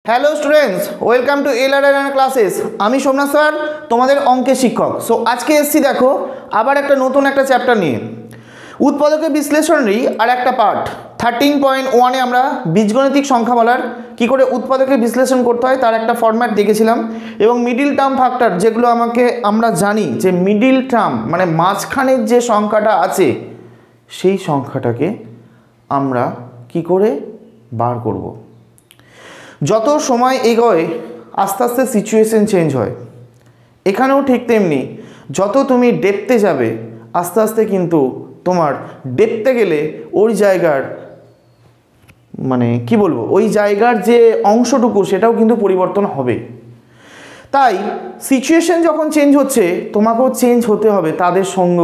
Hello students, welcome to LRN classes. আমি Somnath sir, তোমাদের অঙ্কের শিক্ষক। সো আজকে এসছি দেখো আবার একটা নতুন একটা চ্যাপ্টার নিয়ে, উৎপাদকের বিশ্লেষণেরই আর একটা পার্ট 13.1-এ আমরা বীজগণিতিক সংখ্যা বলার কী করে উৎপাদকের বিশ্লেষণ করতে হয় তার একটা ফরম্যাট দেখেছিলাম, এবং মিডিল টার্ম ফ্যাক্টর যেগুলো আমরা জানি যে মিডিল টার্ম মানে মাঝখানের যে সংখ্যাটা আছে সেই সংখ্যাটাকে আমরা কি করে বার করব। যত সময় এগোয় আস্তে আস্তে সিচুয়েশন চেঞ্জ হয়, এখানেও ঠিক তেমনি যত তুমি ডেপথে যাবে আস্তে আস্তে কিন্তু তোমার ডেপথে গেলে ওই জায়গার মানে কি বলবো, ওই জায়গার যে অংশটুকু সেটাও কিন্তু পরিবর্তন হবে। তাই সিচুয়েশন যখন চেঞ্জ হচ্ছে তোমাকেও চেঞ্জ হতে হবে তাদের সঙ্গ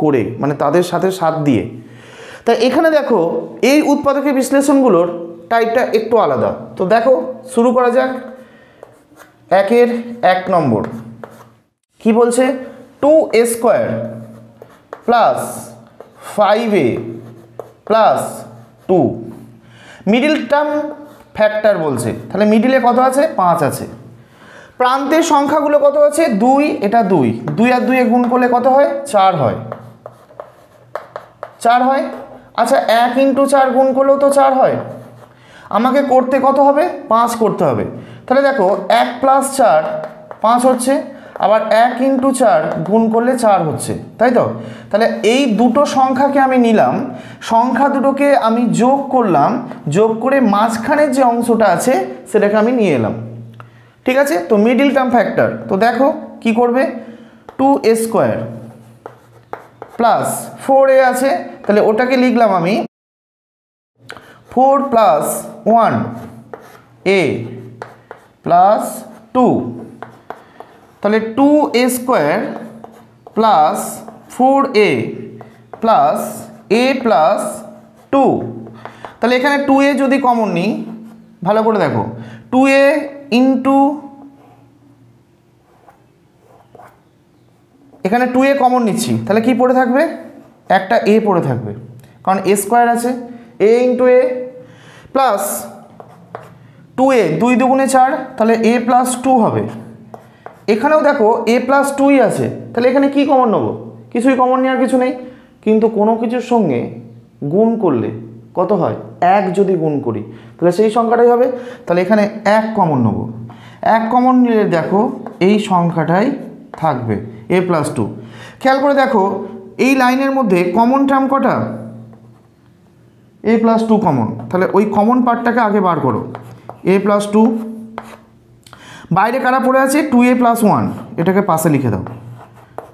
করে, মানে তাদের সাথে সাথ দিয়ে। তাই এখানে দেখো এই উৎপাদকের বিশ্লেষণগুলোর টাইপটা একটু আলাদা। তো দেখো শুরু করা যাক। 1 নম্বর কি বলছে, 2a² plus 5a plus 2 middle term factor বলছে। তাহলে মিডিলে কত আছে? 5 আছে। প্রান্তের সংখ্যাগুলো কত আছে? 2, এটা 2 আর 2 গুণ করলে কত হয়? 4 হয়। 4 হয়। আচ্ছা 1 × 4 গুণ করলেও তো 4 হয়। আমাকে করতে কত হবে? 5 করতে হবে। তাহলে দেখো 1 + 4 5 হচ্ছে, আবার 1 × 4 গুণ করলে 4 হচ্ছে, তাই তো? তাহলে এই দুটো সংখ্যাকে আমি নিলাম, সংখ্যা দুটোকে আমি যোগ করলাম, যোগ করে মাঝখানের যে অংশটা আছে সেটাকে আমি নিয়ে এলাম। ঠিক আছে, তো মিডিল টার্ম ফ্যাক্টর। তো দেখো কি করবে, 2a² প্লাস 4a আছে, তাহলে ওটাকে লিখলাম আমি 4 + 1a প্লাস 2। তাহলে 2a² plus 4a plus a plus 2। তাহলে এখানে 2a যদি কমন নিই, ভালো করে দেখো, 2a ইন্টু, এখানে 2a কমন নিচ্ছি, তাহলে কি পড়ে থাকবে? একটা a পড়ে থাকবে, কারণ a² আছে। a into a plus 2a 2 দুগুণে 4, তাহলে a প্লাস 2 হবে। এখানেও দেখো a প্লাস 2ই আছে, তাহলে এখানে কি কমন নেবো? কিছুই কমন নেওয়ার কিছু নেই, কিন্তু কোনো কিছুর সঙ্গে গুণ করলে কত হয়? 1 যদি গুণ করি তাহলে সেই সংখ্যাটাই হবে। তাহলে এখানে 1 কমন নেবো। 1 কমন নিলে দেখো এই সংখ্যাটাই থাকবে, a প্লাস 2। খেয়াল করে দেখো এই লাইনের মধ্যে কমন টার্ম কটা? a plus 2 common. তাহলে ওই কমন পার্টটাকে আগে বার করো, a প্লাস 2। বাইরে কারা পড়ে আছে? 2a প্লাস 1, এটাকে পাশে লিখে দাও,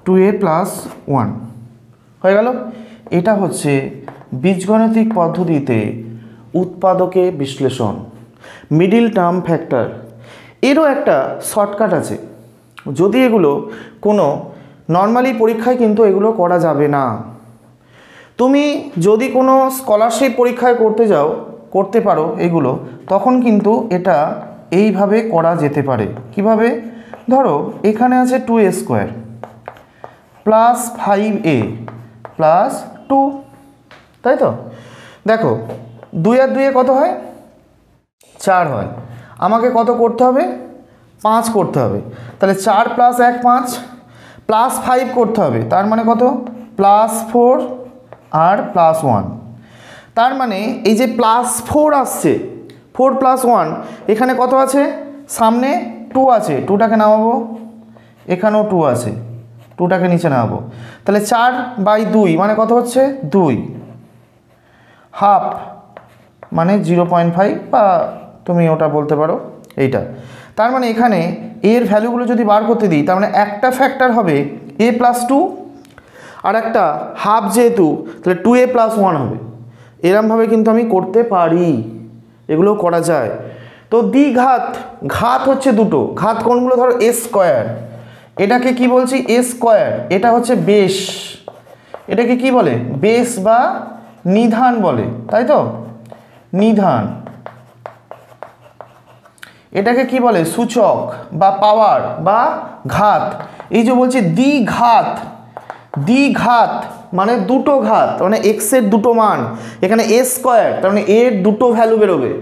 2a প্লাস 1 হয়ে গেল। এটা হচ্ছে বীজগণিতিক পদ্ধতিতে উৎপাদকে বিশ্লেষণ, মিডিল টার্ম ফ্যাক্টর। এরও একটা শর্টকাট আছে, যদি এগুলো কোনো নর্মালি পরীক্ষায় কিন্তু এগুলো করা যাবে না। তুমি যদি কোনো স্কলারশিপ পরীক্ষায় করতে যাও, করতে পারো এগুলো, তখন কিন্তু এটা এইভাবে করা যেতে পারে। কিভাবে? ধরো এখানে আছে 2a² প্লাস 5a প্লাস 2, তাই তো? দেখো 2 আর 2 কত হয়? 4 হয়। আমাকে কত করতে হবে? 5 করতে হবে। তাহলে 4 + 1 5, প্লাস 5 করতে হবে, তার মানে কত? প্লাস 4 আর প্লাস 1। তার মানে এই যে প্লাস 4 আসছে, 4 + 1, এখানে কত আছে? সামনে 2 আছে, 2টাকে নামাবো, এখানেও 2 আছে, 2টাকে নিচে নামাবো। তাহলে 4/2 মানে কত হচ্ছে? 2। হাফ মানে 0.5, বা তুমি ওটা বলতে পারো এইটা। তার মানে এখানে এর ভ্যালুগুলো যদি বার করতে দিই, তার মানে একটা ফ্যাক্টর হবে a প্লাস 2, আর একটা হাফ যেহেতু, তাহলে 2a প্লাস 1 হবে। এরমভাবে কিন্তু আমি করতে পারি, এগুলো করা যায়। তো দ্বিঘাত, ঘাত হচ্ছে দুটো, ঘাত কোনগুলো? ধরো a², এটাকে কি বলছি? a²। এটা হচ্ছে বেশ, এটাকে কি বলে? বেশ বা নিধান বলে, তাই তো? নিধান। এটাকে কি বলে? সূচক বা পাওয়ার বা ঘাত। এই যে বলছি দ্বিঘাত, দ্বিঘাত মানে দুটো ঘাত, মানে x এর দুটো মান। এখানে a², তার মানে a এর দুটো ভ্যালু বেরোবে।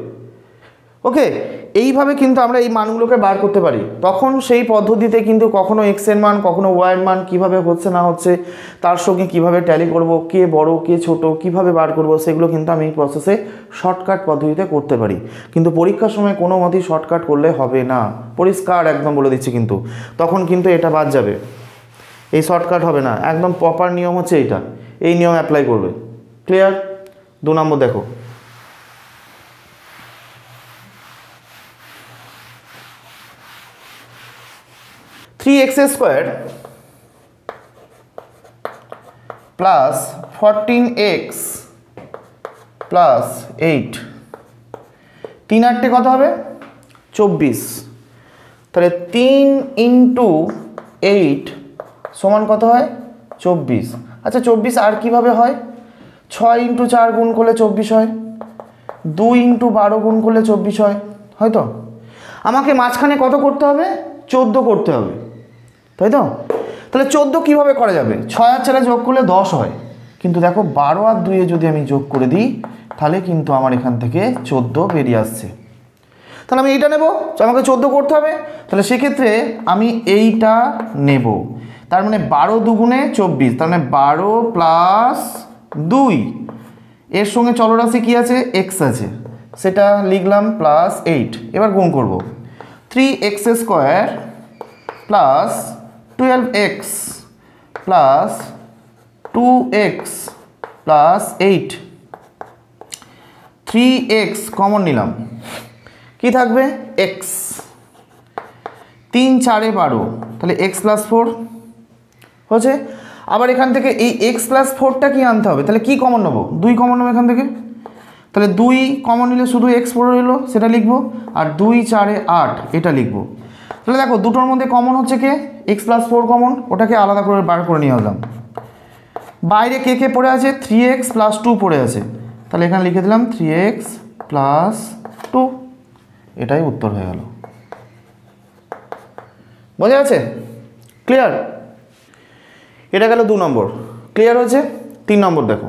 ওকে, এইভাবে কিন্তু আমরা এই মানগুলোকে বার করতে পারি। তখন সেই পদ্ধতিতে কিন্তু কখনো এক্স এর মান কখনো ওয়াই এর মান কীভাবে হচ্ছে না হচ্ছে, তার সঙ্গে কিভাবে ট্যালি করব, কে বড় কে ছোট কিভাবে বার করব, সেগুলো কিন্তু আমি এই প্রসেসে শর্টকাট পদ্ধতিতে করতে পারি। কিন্তু পরীক্ষার সময় কোনো মতেই শর্টকাট করলে হবে না, পরিষ্কার একদম বলে দিচ্ছি। কিন্তু তখন কিন্তু এটা বাদ যাবে, এই শর্টকাট হবে না, একদম প্রপার নিয়ম হচ্ছে এইটা, এই নিয়ম অ্যাপ্লাই করবে। ক্লিয়ার? 2 নম্বর দেখো, three x square plus 14x plus 8, 3 8 কত হবে? 24। তাহলে 3 ইন্টু 8 সমান কত হয়? 24। আচ্ছা 24 আর কিভাবে হয়? 6 ইন্টু 4 গুণ করলে 24 হয়, 2 ইন্টু 12 গুণ করলে 24 হয়, হয়তো আমাকে মাঝখানে কত করতে হবে? 14 করতে হবে, তাই তো? তাহলে 14 কীভাবে করা যাবে? 6 আর 4 যোগ করলে 10 হয়, কিন্তু দেখো 12 আর 2 যদি আমি যোগ করে দিই তাহলে কিন্তু আমার এখান থেকে 14 বেরিয়ে আসছে। তাহলে আমি এইটা নেব, আমাকে 14 করতে হবে, তাহলে সেক্ষেত্রে আমি এইটা নেব। তার মানে 12 দুগুণে 24, তার মানে 12 প্লাস 2, এর সঙ্গে চলরাশি কী আছে? এক্স আছে, সেটা লিখলাম প্লাস 8। এবার গুণ করব, 3x square plus 12x plus 2x plus 8, 3x common নিলাম, কি থাকবে? x, 3 4 12, তাহলে x প্লাস 4 হচ্ছে। আবার এখান থেকে এই x প্লাস 4টা কি আনতে হবে? তাহলে কি কমন নেবো? 2 কমন নেবো এখান থেকে, তাহলে 2 কমন নিলে শুধু x পড়ে রইলো, সেটা লিখবো, আর 2 4 8 এটা লিখবো। তাহলে দেখো দুটোর মধ্যে কমন হচ্ছে কে? x প্লাস 4 কমন, ওটাকে আলাদা করে বার করে নিয়ে আসলাম। বাইরে কে কে পড়ে আছে? 3x প্লাস 2 পড়ে আছে, তাহলে এখানে লিখে দিলাম 3x প্লাস 2, এটাই উত্তর হয়ে গেল। বোঝা আছে? ক্লিয়ার? এটা গেল 2 নম্বর। ক্লিয়ার হয়েছে? 3 নম্বর দেখো,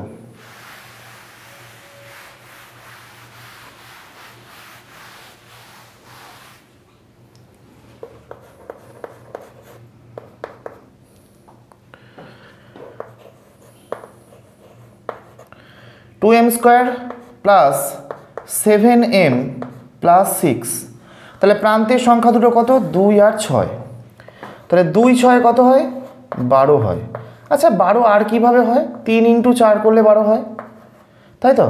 two M square plus 7m plus 6, তাহলে প্রান্তের সংখ্যা দুটো কত? 2 আর 6, তাহলে 2 6 কত হয়? 12 হয়। আচ্ছা 12 আর কিভাবে হয়? 3 ইন্টু 4 করলে 12 হয়, তাই তো?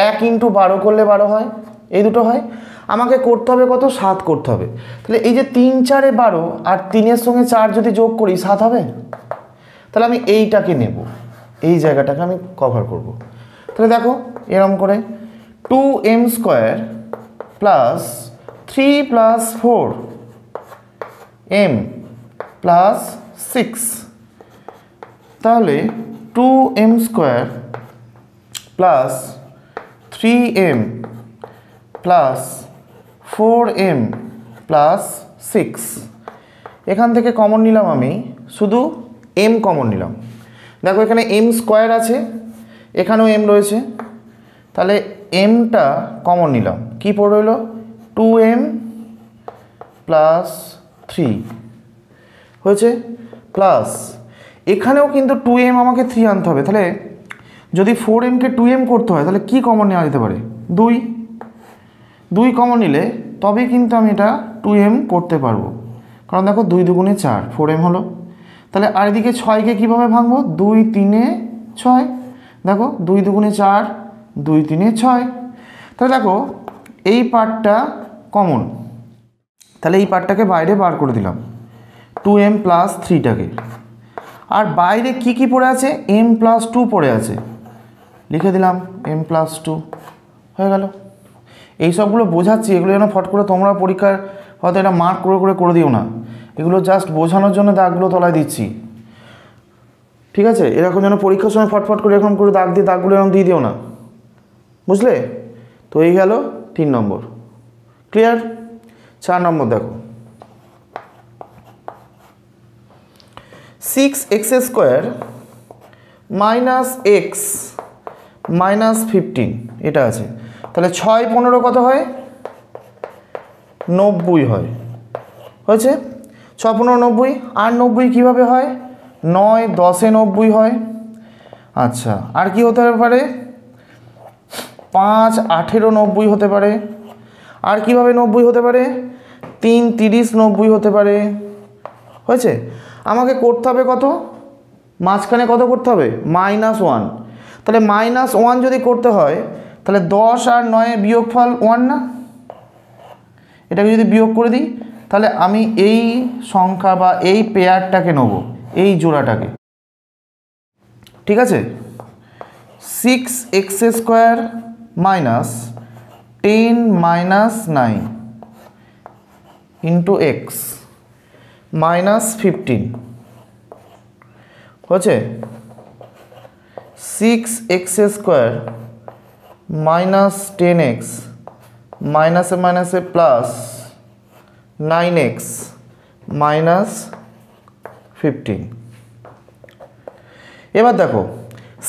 1 ইন্টু 12 করলে 12 হয়, এই দুটো হয়। আমাকে করতে হবে কত? 7 করতে হবে। তাহলে এই যে 3 4 12 আর 3-এর সঙ্গে 4 যদি যোগ করি 7 হবে, তাহলে আমি এইটাকে নেব, এই জায়গাটাকে আমি কভার করব। তাহলে দেখো এরকম করে 2m square plus 3 plus 4m plus 6, তাহলে 2m square plus 3m plus 4m plus 6, এখান থেকে কমন নিলাম আমি, শুধু m কমন নিলাম। দেখো এখানে m স্কোয়ার আছে, এখানেও m রয়েছে, তাহলে mটা কমন নিলাম, কি পড়ে রইল? 2m প্লাস 3 হয়েছে, প্লাস এখানেও কিন্তু 2m আমাকে 3 আনতে হবে। তাহলে যদি 4mকে 2m করতে হয় তাহলে কি কমন নেওয়া যেতে পারে? 2 কমন নিলে তবেই কিন্তু আমি এটা 2m করতে পারবো, কারণ দেখো 2 দুগুণে 4, 4m হলো। তাহলে আর এদিকে 6কে কীভাবে ভাঙবো? 2 3 6, দেখো 2 দুগুণে 4, 2 3 6, তাহলে দেখো এই পার্টটা কমন, তাহলে এই পার্টটাকে বাইরে বার করে দিলাম, 2m প্লাস 3টাকে। আর বাইরে কি কি পড়ে আছে? m প্লাস 2 পড়ে আছে, লিখে দিলাম m প্লাস 2, হয়ে গেল। এই সবগুলো বোঝাচ্ছি, এগুলো যেন ফট করে তোমরা পরীক্ষার হয়তো এটা মার্ক করে দিও না, এগুলো জাস্ট বোঝানোর জন্য দাগগুলো তলায় দিচ্ছি, ঠিক আছে? এরকম যেন পরীক্ষার সময় ফটফট করে এরকম করে দাগ দিয়ে দাগগুলো এরকম দিয়ে দিও না, বুঝলে? তো এই গেল 3 নম্বর। ক্লিয়ার? 4 নম্বর দেখো, 6x square minus x minus 15 এটা আছে, তাহলে 6 15 কত হয়? 90 হয়, হয়েছে 6 15 90। আর 90 কীভাবে হয়? 9 10-এ 90 হয়। আচ্ছা, আর কি হতে পারে? 5 18-ও 90 হতে পারে। আর কিভাবে 90 হতে পারে? 3 30 90 হতে পারে, হয়েছে। আমাকে করতে হবে কত? মাঝখানে কত করতে হবে? -1। তাহলে -1 যদি করতে হয় তাহলে 10 আর 9 বিয়োগফল 1 না? এটাকে যদি বিয়োগ করে দিই তাহলে আমি এই সংখ্যা বা এই পেয়ারটাকে নেব, এই জোড়াটাকে, ঠিক আছে। 6x² minus 10 minus 9 into x minus 15 হচ্ছে 6x² মাইনাস 10x মাইনাসে মাইনাসে প্লাস 9x মাইনাস 15। এবার দেখো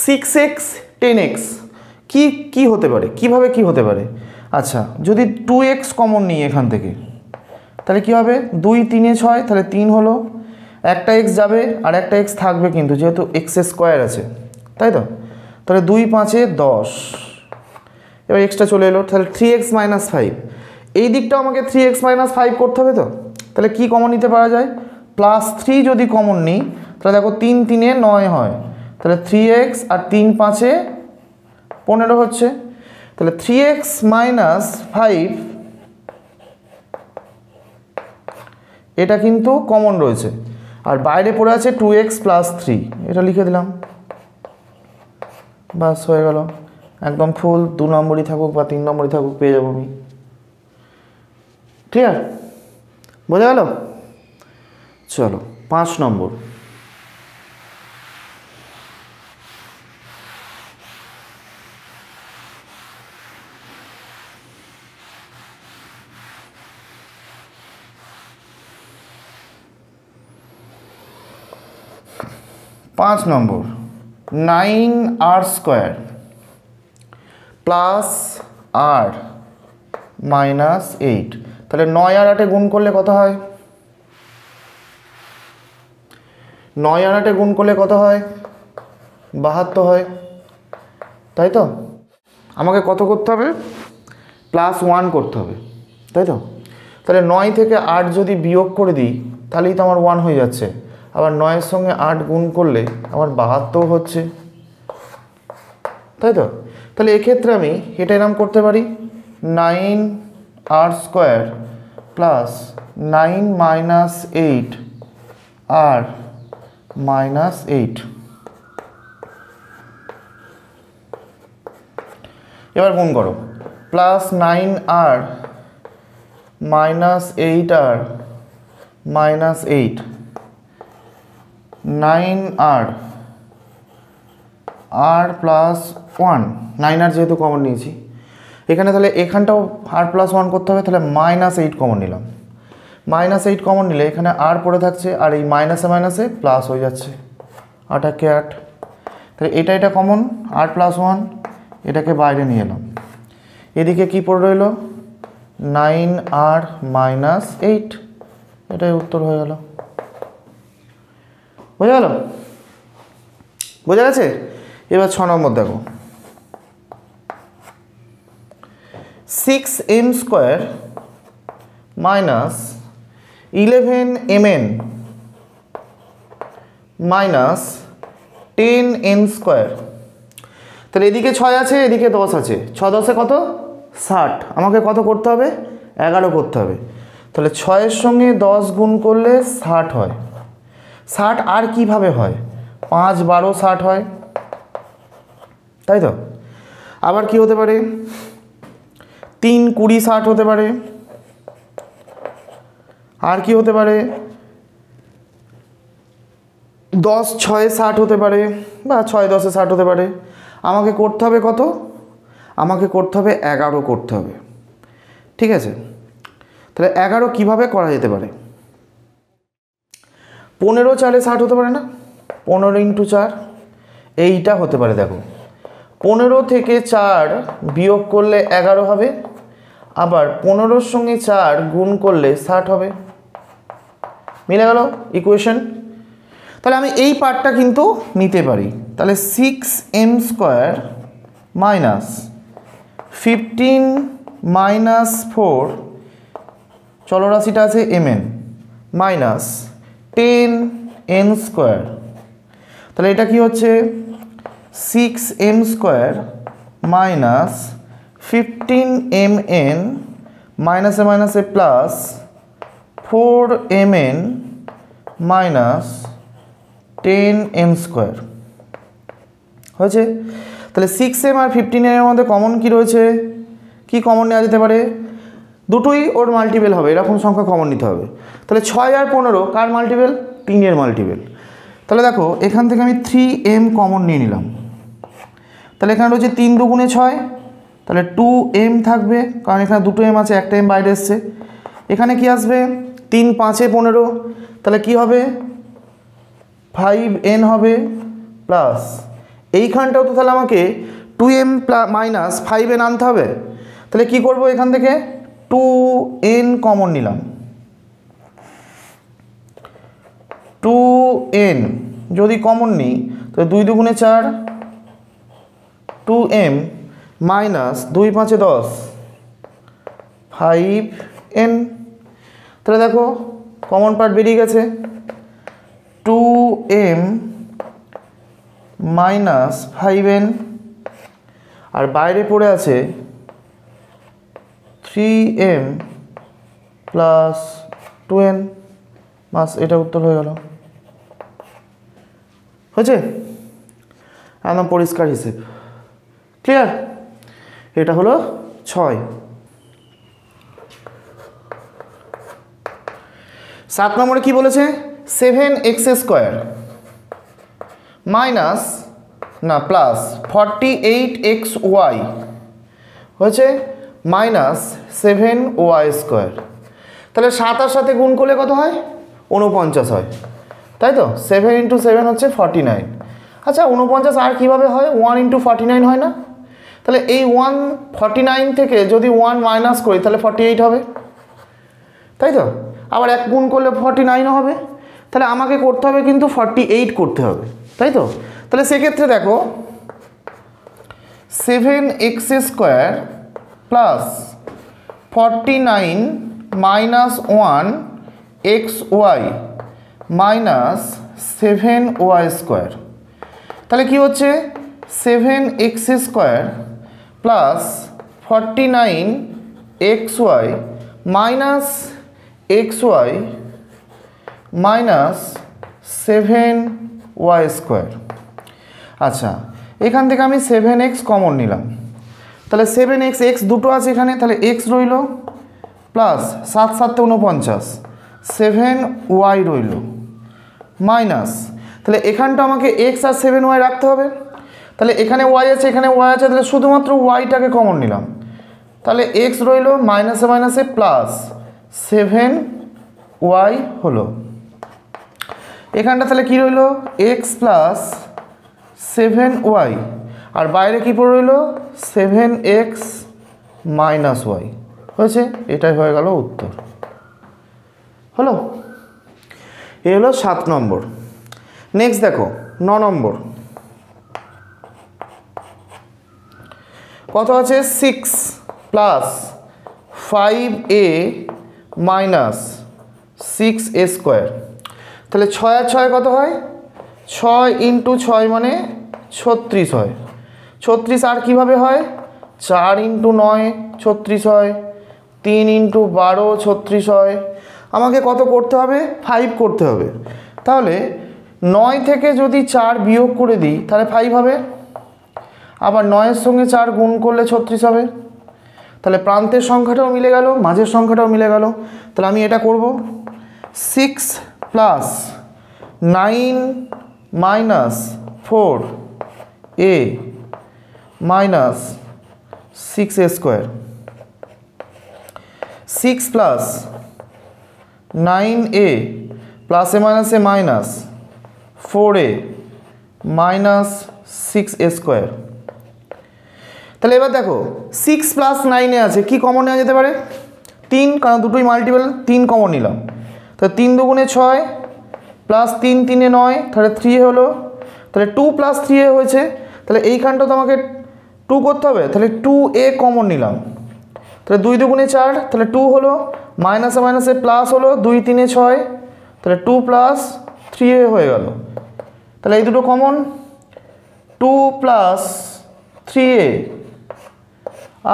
6x 10x কি হতে পারে, কিভাবে কি হতে পারে? আচ্ছা, যদি 2x কমন নিই এখান থেকে তাহলে কি হবে? 2 3 6, তাহলে 3 হলো, একটা x যাবে আর একটা x থাকবে কিন্তু, যেহেতু x² আছে, তাই তো। তাহলে 2 5 10, এবার এক্সটা চলে এলো, তাহলে 3x - 5। এই দিকটাও আমাকে 3x - 5 করতে হবে তো। তাহলে কি কমন নিতে পারা যায়? +3 যদি কমন নিই তাহলে দেখো 3 3-এ 9 হয়, তাহলে 3x আর 3 5-এ 15 হচ্ছে। তাহলে 3x - 5 এটা কিন্তু কমন রয়েছে, আর বাইরে পড়ে আছে 2x + 3, এটা লিখে দিলাম, বাস হয়ে গেল। একদম ফুল 2 নম্বরই থাকুক বা 3 নম্বরই থাকুক পেয়ে যাবো আমি। ঠিক আছে, বোঝা গেল? চলো 5 নম্বর। পাঁচ নম্বর 9r² প্লাস r মাইনাস 8। তাহলে 9 আর 8-এ গুণ করলে কত হয়? 9 আর 8-এ গুণ করলে কত হয়? 72 হয়, তাই তো। আমাকে কত করতে হবে? +1 করতে হবে, তাই তো। তাহলে 9 থেকে 8 যদি বিয়োগ করে দিই তাহলেই তো আমার 1 হয়ে যাচ্ছে। আবার 9-এর সঙ্গে 8 গুণ করলে আমার 72 হচ্ছে, তাই তো। তাহলে এক্ষেত্রে আমি এটা এরকম করতে পারি, 9r² plus 9 minus 8 r minus 8। এবার গুণ করো, plus 9r minus 8r minus 8, 9r r plus 1, 9r যেহেতু কমন নিয়েছি এখানে, তাহলে এখানটাও r+1 করতে হবে, তাহলে -8 কমন নিলাম। -8 কমন নিলে এখানে r পড়ে থাকছে, আর এই মাইনাসে মাইনাসে প্লাস হয়ে যাচ্ছে, 8 × 8। তাহলে এটা কমন, r+1, এটাকে বাইরে নিয়ে এলাম। এদিকে কি পড়ে রইল? 9r মাইনাস 8, এটাই উত্তর হয়ে গেল। বোঝা গেল? বোঝা গেছে? এবার 6 নম্বর দেখো, 6m² minus 11mn minus 10n²। তাহলে এদিকে 6 আছে, এদিকে 10 আছে, 6 10-এ কত? 60। আমাকে কত করতে হবে? 11 করতে হবে। তাহলে 6-এর সঙ্গে 10 গুণ করলে 60 হয়। 60 আর কিভাবে হয়? 5 12 60 হয়, তাই তো। আবার কি হতে পারে? 3 20 60 হতে পারে। আর কি হতে পারে? 10 6 60 হতে পারে, বা 6 10-এ 60 হতে পারে। আমাকে করতে হবে কত? আমাকে করতে হবে 11 করতে হবে, ঠিক আছে। তাহলে 11 কিভাবে করা যেতে পারে? 15 4-এ 60 হতে পারে না? 15 × 4 এইটা হতে পারে। দেখো 15 থেকে 4 বিয়োগ করলে 11 হবে, আবার 15-র সঙ্গে 4 গুণ করলে 60 হবে। মিলে গেল ইকুয়েশন। তাহলে আমি এই পার্টটা কিন্তু নিতে পারি। তাহলে 6m² মাইনাস 15 মাইনাস 4 চলরাশিটা আছে mn মাইনাস 10n²। তাহলে এটা কি হচ্ছে 6m² মাইনাস 15mn মাইনাসে মাইনাসে প্লাস 4mn মাইনাস 10m² হয়েছে। তাহলে 6m আর 15m এর মধ্যে কমন কি রয়েছে? কি কমন নেওয়া যেতে পারে? দুটোই ওর মাল্টিপল হবে, এরকম সংখ্যা কমন নিতে হবে। তাহলে 6 আর 15 কার মাল্টিপল? 3 এর মাল্টিপল। তাহলে দেখো এখান থেকে আমি 3m কমন নিয়ে নিলাম। তাহলে এখানে রয়েছে 3 দুগুণে 6, তাহলে 2m থাকবে, কারণ এখানে দুটো m আছে, একটা m বাইরে এসছে। এখানে কি আসবে? 3 5 15, তাহলে কি হবে? 5n হবে প্লাস এইখানটাও তো তাহলে আমাকে 2m মাইনাস 5n আনতে হবে। তাহলে কি করব? এখান থেকে 2n কমন নিলাম। 2n যদি কমন নিই তাহলে 2 দুগুণে 4, 2m মাইনাস 2 5 10, 5n। তাহলে দেখো কমন পার্ট বেরিয়ে গেছে, 2m মাইনাস 5n, আর বাইরে পড়ে আছে 3m প্লাস 2n। মাস এটা উত্তর হয়ে গেল। হয়েছে? একদম পরিষ্কার হিসেব, ক্লিয়ার? এটা হলো 6। 7 নম্বরে কি বলেছে? 7x² মাইনাস না প্লাস 48xy হয়েছে মাইনাস 7y²। তাহলে 7 আর সাথে গুণ করলে কত হয়? 49 হয়, তাই তো? 7 × 7 হচ্ছে 49। আচ্ছা 49 আর কীভাবে হয়? 1 × 49 হয় না? তাহলে এই 149 থেকে যদি 1 মাইনাস করি তাহলে 48 হবে, তাই তো? আবার 1 গুণ করলে 49ও হবে। তাহলে আমাকে করতে হবে কিন্তু 48 করতে হবে, তাই তো? তাহলে সেক্ষেত্রে দেখো 7x² plus 49 minus 1xy minus 7y²। তাহলে কি হচ্ছে? 7x² plus 49xy minus xy minus 7y²। আচ্ছা এখান থেকে আমি 7x কমন নিলাম, তাহলে 7x x দুটো আছে এখানে, তাহলে x রইল প্লাস 7 7 49, 7y রইল মাইনাস, তাহলে এখানটা আমাকে x আর 7y রাখতে হবে। তাহলে এখানে y আছে, এখানে y আছে, তাহলে শুধুমাত্র yটাকে কমন নিলাম। তাহলে x রইল মাইনাসে মাইনাসে প্লাস 7y হলো। এখানটা তাহলে কি রইল? x প্লাস 7y, আর বাইরে কি পড়ে রইল? 7x minus y। হয়েছে? এটাই হয়ে গেল উত্তর। হলো? এ হলো 7 নম্বর। নেক্সট দেখো 9 নম্বর। কত আছে? 6 প্লাস 5a মাইনাস 6a²। তাহলে 6 আর 6 কত হয়? 6 × 6 মানে 36 হয়। 36 আর কীভাবে হয়? 4 × 9 36 হয়, 3 × 12 36 হয়। আমাকে কত করতে হবে? 5 করতে হবে। তাহলে 9 থেকে যদি 4 বিয়োগ করে দিই তাহলে 5 হবে, আবার 9-এর সঙ্গে 4 গুণ করলে 36 হবে। তাহলে প্রান্তের সংখ্যাটাও মিলে গেল, মাঝের সংখ্যাটাও মিলে গেল। তাহলে আমি এটা করব, 6 plus 9 minus 4a minus 6a², 6 plus 9a প্লাসে মাইনাসে মাইনাস 4a মাইনাস 6a²। তাহলে এবার দেখো 6 প্লাস 9 আছে, কি কমন নেওয়া যেতে পারে? 3, কারণ দুটোই মাল্টিপল, 3 কমন নিলাম। তাহলে 3 দুগুণে 6 প্লাস 3 3 9, তাহলে 3 হলো, তাহলে 2 প্লাস 3 হয়েছে। তাহলে এইখানটা তো আমাকে 2 করতে হবে, তাহলে 2a কমন নিলাম। তাহলে 2 দুগুণে 4, তাহলে 2 হলো, মাইনাসে মাইনাসে প্লাস হলো, 2 3 6, তাহলে 2 প্লাস 3a হয়ে গেল। তাহলে এই দুটো কমন, 2 প্লাস 3a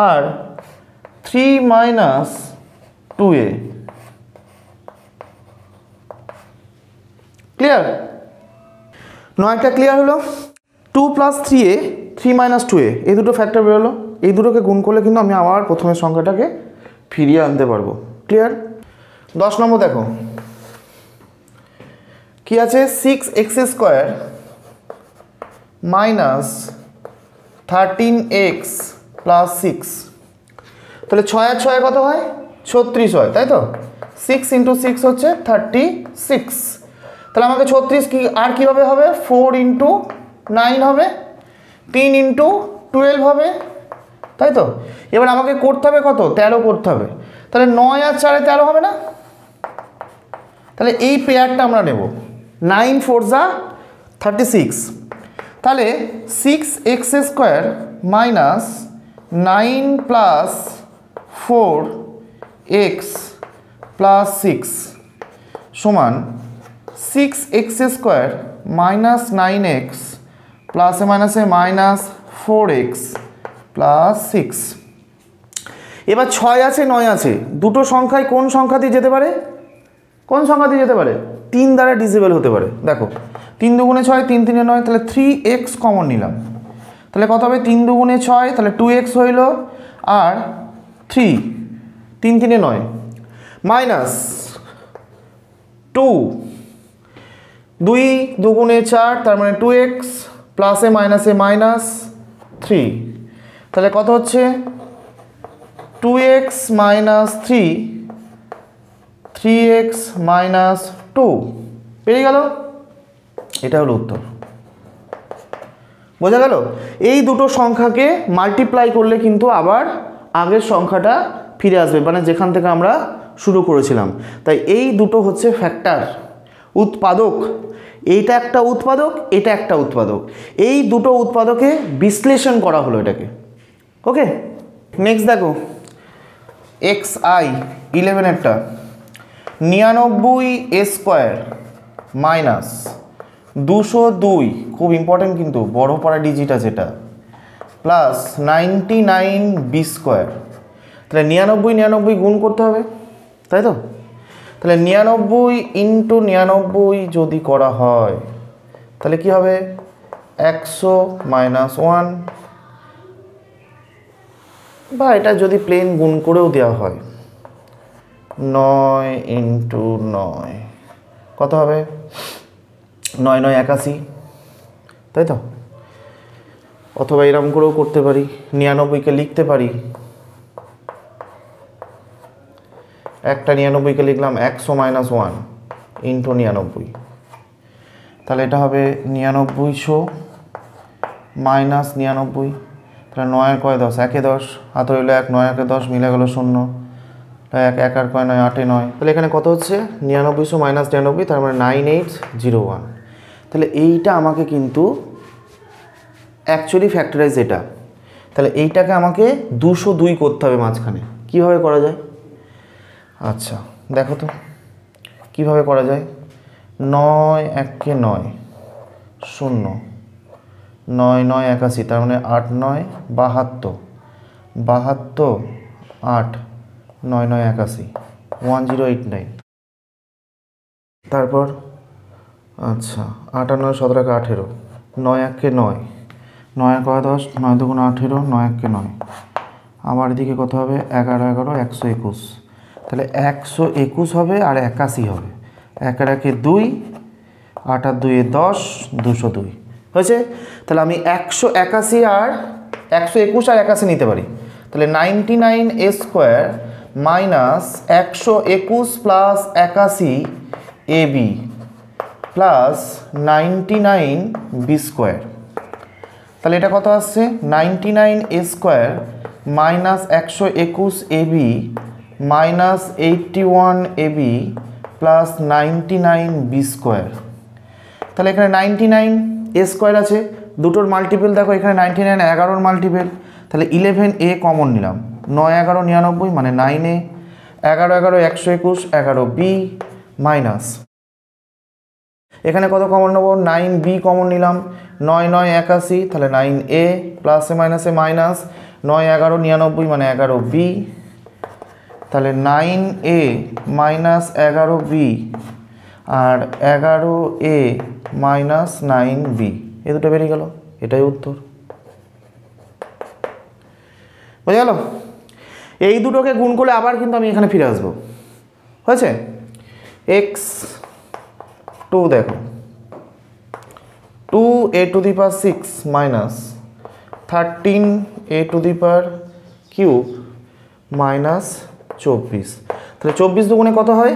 আর 3 মাইনাস 2a। ক্লিয়ার? নয়টা ক্লিয়ার হলো। 2 প্লাস 3a, 3 মাইনাস 2a, এই দুটো ফ্যাক্টর বেরোলো। এই দুটোকে গুণ করলে কিন্তু আমি আবার প্রথমের সংখ্যাটাকে ফিরিয়ে আনতে পারবো। ক্লিয়ার? 10 নম্বর দেখো কি আছে, 6x² মাইনাস 13x প্লাস 6। তাহলে 6 আর 6 কত হয়? 36 হয়, তাই তো? 6 ইন্টু 6 হচ্ছে 36। তাহলে আমাকে 36 কি আর কীভাবে হবে? 4 ইন্টু 9 হবে, 3 ইন্টু 12 হবে, তাই তো? এবার আমাকে করতে হবে কত? 13 করতে হবে। তাহলে 9 আর 4 13 হবে না? তাহলে এই পেয়ারটা আমরা নেব, 9 4 যা 36। তাহলে 6x² minus 9 plus 4x plus 6 সমান 6x² মাইনাস 9x প্লাসে মাইনাসে মাইনাস 4x প্লাস 6। এবার 6 আছে 9 আছে, দুটো সংখ্যায় কোন সংখ্যা দিয়ে যেতে পারে? কোন সংখ্যা দিয়ে যেতে পারে? 3 দ্বারা ডিভিজিবল হতে পারে। দেখো 3 দুগুণে 6, 3 3 9, তাহলে 3x কমন নিলাম। তাহলে কত হবে? 3 দুগুণে 6, তাহলে 2x হইল, আর 3 3 3 9 মাইনাস 2 2 দুগুণে 4, তার মানে 2x প্লাসে মাইনাসে মাইনাস 3। তাহলে কত হচ্ছে? 2x মাইনাস 3, 3x মাইনাস 2 পেয়ে গেল। এটা হলো উত্তর। বোঝা গেল? এই দুটো সংখ্যাকে মাল্টিপ্লাই করলে কিন্তু আবার আগের সংখ্যাটা ফিরে আসবে, মানে যেখান থেকে আমরা শুরু করেছিলাম। তাই এই দুটো হচ্ছে ফ্যাক্টর, উৎপাদক। এইটা একটা উৎপাদক, এটা একটা উৎপাদক। এই দুটো উৎপাদকে বিশ্লেষণ করা হলো এটাকে। ওকে, নেক্সট দেখো xi 11এরটা, 99a² মাইনাস 202, খুব ইম্পর্টেন্ট কিন্তু, বড় পারা ডিজিট আছে এটা, প্লাস 99b²। তাহলে 99 99 গুণ করতে হবে, তাই তো? তাহলে 99 ইন্টু 99 যদি করা হয় তাহলে কি হবে? 100 মাইনাস 1, বা এটা যদি প্লেন গুণ করেও দেওয়া হয়, 9 ইন্টু 9 কত হবে? 9 9 81, তাই তো? অথবা এরকম করেও করতে পারি, 99কে লিখতে পারি, একটা 99কে লিখলাম 100 মাইনাস 1 ইন্টু 99। তাহলে এটা হবে 9900 মাইনাস 99। তাহলে 9 কয় 10, 1 10, হাতে রইল 1, 9 1 10, মিলে গেল 0, 1 1 আর কয় 9 8 9। তাহলে এখানে কত হচ্ছে? 9900 মাইনাস 99, তার মানে 9801। তাহলে এইটা আমাকে কিন্তু অ্যাকচুয়ালি ফ্যাক্টরাইজ এটা। তাহলে এইটাকে আমাকে 202 করতে হবে মাঝখানে। কীভাবে করা যায়? আচ্ছা দেখো তো কীভাবে করা যায়। 9 1 9 0, 9 9 81, তার মানে 8 9 72, 72 8 9 9 81, 1089। তারপর আচ্ছা 8 9 17 18, 9 1 9, 9 1 10, 9 2 18, 9 1 9। আমার এদিকে কত হবে? 11 11 121। তাহলে 121 হবে আর 81 হবে। 1 আর 1 2, 8 আর 2 10, 202 হয়েছে। তাহলে আমি 181 আর 121 আর 81 নিতে পারি। তাহলে 99a² minus 121 plus 81 ab plus 99b²। তাহলে এটা কত আসছে 99 a square minus 121 ab minus 81 ab plus 99 b square. তাহলে এখানে 99 a স্কোয়ার আছে, দুটোর মাল্টিপল দেখো, এখানে 99 11 মাল্টিপল, তাহলে 11a কমন নিলাম, 9 11 99 মানে 9a, 11 11 121 11b মাইনাস এখানে কত কমন নেবো 9b কমন নিলাম, 9 9 81 তাহলে 9a প্লাসে মাইনাসে মাইনাস 9 11 99 মানে 11b, তাহলে 9a মাইনাস 11b আর 11a মাইনাস 9b, এ দুটো বেরিয়ে গেল, এটাই উত্তর। বুঝে গেল? এই দুটোকে গুণ করলে আবার কিন্তু আমি এখানে ফিরে আসবো, হয়েছে? x2 দেখো 2a to the power 6 minus 13a to the power cube minus 24, তাহলে 24 দুগুণে কত হয়?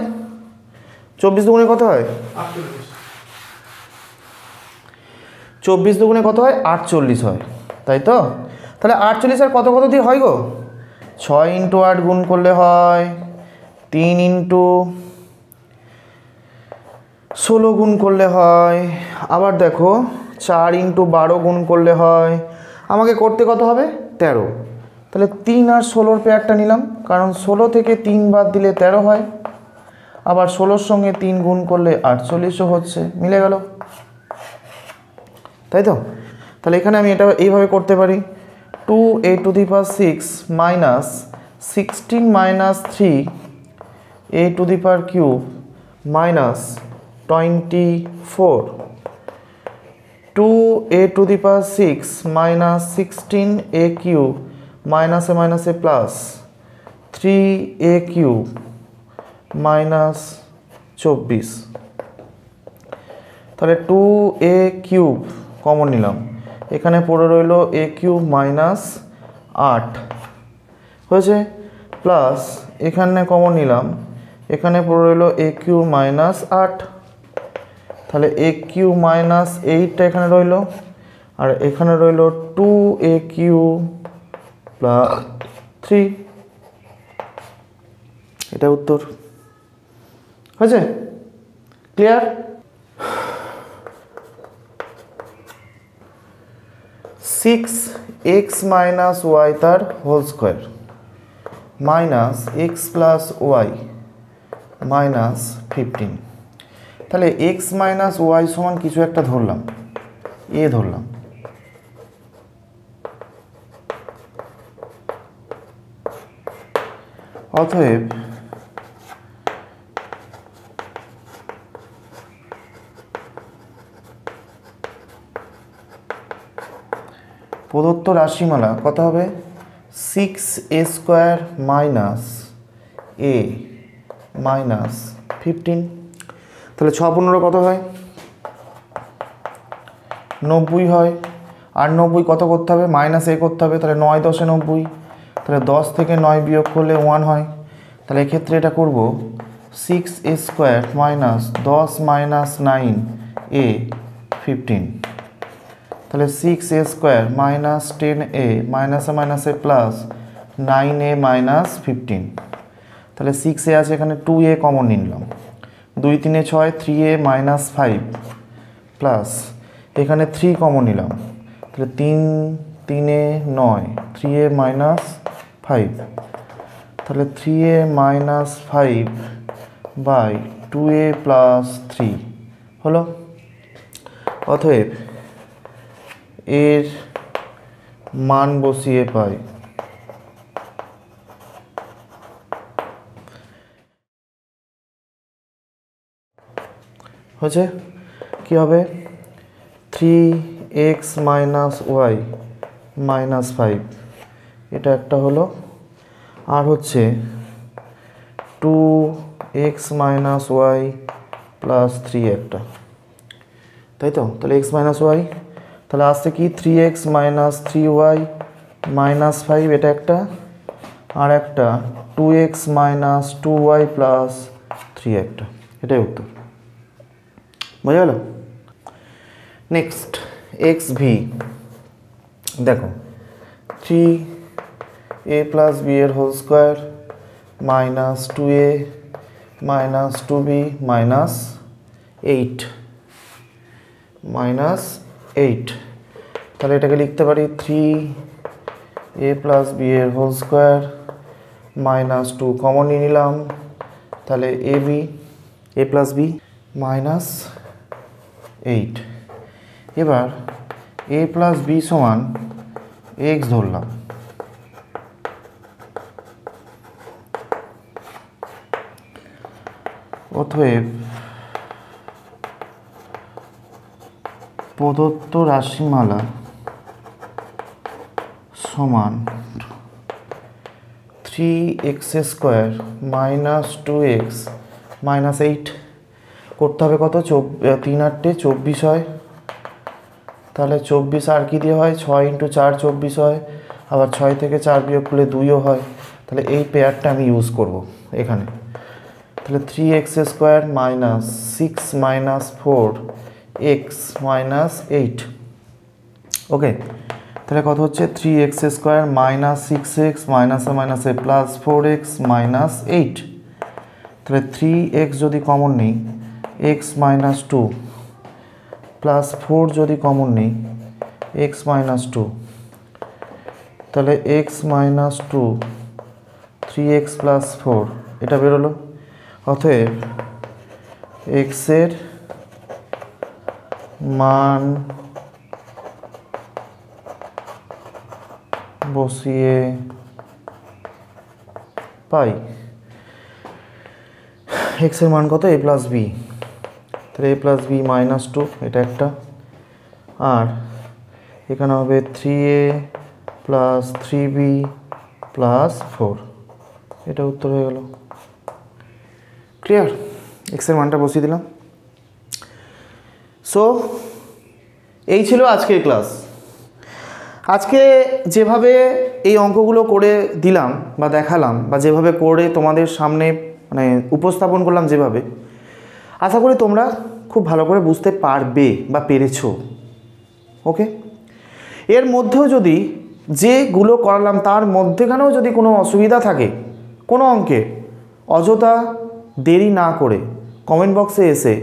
24 দুগুণে কত হয়? 24 দুগুণে কত হয়? 48 হয়, তাই তো? তাহলে 48 আর কত কত দিয়ে হয় গো? 6 × 8 গুণ করলে হয়, 3 × 16 গুণ করলে হয়, আবার দেখো 4 × 12 গুণ করলে হয়, আমাকে করতে কত হবে? 13। তাহলে 3 আর 16-র পেয়ারটা নিলাম, কারণ 16 থেকে 3 বাদ দিলে 13 হয়, আবার 16-র সঙ্গে 3 গুণ করলে 48ও হচ্ছে, মিলে গেল, তাই তো? তাহলে এখানে আমি এটা এইভাবে করতে পারি, 2a to the power 6 minus 16 minus 3a to the power cube minus 24, 2a to the power 6 minus 16a cube মাইনাসে মাইনাসে প্লাস 3a কিউব মাইনাস 24, তাহলে 2a কিউব কমন নিলাম, এখানে পড়ে রইল a কিউব মাইনাস 8 হয়েছে, প্লাস এখানে কমন নিলাম, এখানে পড়ে রইল a কিউব মাইনাস 8, তাহলে a কিউব মাইনাস 8টা এখানে রইল, আর এখানে রইল 2a কিউব প্লাস 3, এটা উত্তর। হয়েছে? Clear? Six X minus Y তার whole square minus X plus Y minus 15, তাহলে এক্স মাইনাস ওয়াই সমান কিছু একটা ধরলাম, এ ধরলাম, অতএব প্রদত্ত রাশিমালা কত হবে? 6a square minus a minus 15, তাহলে 6 15 কত হয়? 90 হয়, আর 90 কত করতে হবে? মাইনাস a করতে হবে, তাহলে 9 10 90, তাহলে 10 থেকে 9 বিয়োগ করলে 1 হয়, তাহলে এক্ষেত্রে এটা করব 6a square minus 10 minus 9a 15, তাহলে 6a স্কোয়ার মাইনাস 10a মাইনাসে মাইনাসে প্লাস 9a মাইনাস 15, তাহলে 6a আছে, এখানে 2a কমন নিলাম, 2 3 6 3a মাইনাস 5 প্লাস এখানে 3 কমন নিলাম, তাহলে 3 3 9 3a মাইনাস 5, তাহলে 3a minus 5 by 2a plus 3 হলো। অতএব এর মান বসিয়ে পাই হচ্ছে কি হবে? 3x মাইনাস ওয়াই মাইনাস 5, এটা একটা হলো, আর হচ্ছে 2x মাইনাস ওয়াই প্লাস 3 একটা, তাই তো? তাহলে x মাইনাস ওয়াই, তাহলে আসছে কি 3x মাইনাস 3y মাইনাস 5, এটা একটা, আর একটা 2x মাইনাস 2y প্লাস 3 একটা, এটাই উত্তর। বোঝা গেল? নেক্সট এক্স ভি, দেখো 3a প্লাস বি এর whole square minus 2a minus 2b minus 8 তাহলে এটাকে লিখতে পারি 3a প্লাস বি এর হোল স্কোয়ার মাইনাস 2 কমন নিয়ে নিলাম, তাহলে a প্লাস বি মাইনাস 8। এবার a প্লাস বি সমান x ধরলাম, অতএব প্রদত্ত রাশিমালা সমান 3x square minus 2x minus 8 করতে হবে কত, 3 8 24 হয়, তাহলে 24 আর কি দিয়ে হয় 6 × 4 24 হয়, আবার 6 থেকে 4 বিয়োগ করলে 2ও হয়, তাহলে এই পেয়ারটা আমি ইউজ করব এখানে। তাহলে 3x square minus 6 minus 4x minus 8, ওকে। তাহলে কত হচ্ছে 3x স্কোয়ার মাইনাস 6x মাইনাসে মাইনাসে প্লাস 4x মাইনাস 8, তাহলে 3x যদি কমন নিই x মাইনাস 2 প্লাস 4 যদি কমন নিই x মাইনাস 2, তাহলে x মাইনাস 2 3x প্লাস 4 এটা বেরোলো। অতএব x এর মান বসিয়ে পাই x এর মান কত a প্লাস বি, তাহলে a প্লাস বি মাইনাস 2 এটা একটা, আর এখানে হবে 3a প্লাস 3b প্লাস 4, এটা উত্তর হয়ে গেল। ক্লিয়ার? এক্স এর মানটা বসিয়ে দিলাম। সো এই ছিল আজকের ক্লাস। আজকে যেভাবে এই অঙ্কগুলো করে দিলাম বা দেখালাম বা যেভাবে করে তোমাদের সামনে মানে উপস্থাপন করলাম, যেভাবে আশা করি তোমরা খুব ভালো করে বুঝতে পারবে বা পেরেছো। ওকে, এর মধ্যেও যদি যেগুলো করালাম তার মধ্যেখানেও যদি কোনো অসুবিধা থাকে কোনো অঙ্কে, অযথা দেরি না করে কমেন্ট বক্সে এসে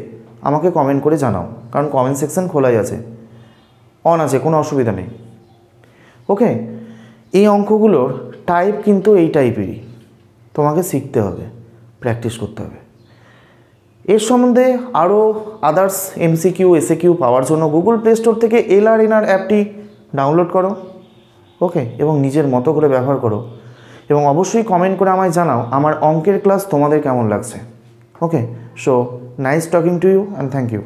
আমাকে কমেন্ট করে জানাও, কারণ কমেন্ট সেকশন খোলাই আছে, অন আছে, কোনো অসুবিধা নেই। ওকে, এই অঙ্কগুলোর টাইপ কিন্তু এই টাইপেরই, তোমাকে শিখতে হবে, প্র্যাকটিস করতে হবে। এর সম্বন্ধে আরও আদার্স এমসিকিউ এসএকিউ পাওয়ার জন্য গুগল প্লে স্টোর থেকে LRNR অ্যাপটি ডাউনলোড করো। ওকে, এবং নিজের মতো করে ব্যবহার করো, এবং অবশ্যই কমেন্ট করে আমায় জানাও আমার অঙ্কের ক্লাস তোমাদের কেমন লাগছে। Okay, so nice talking to you and thank you.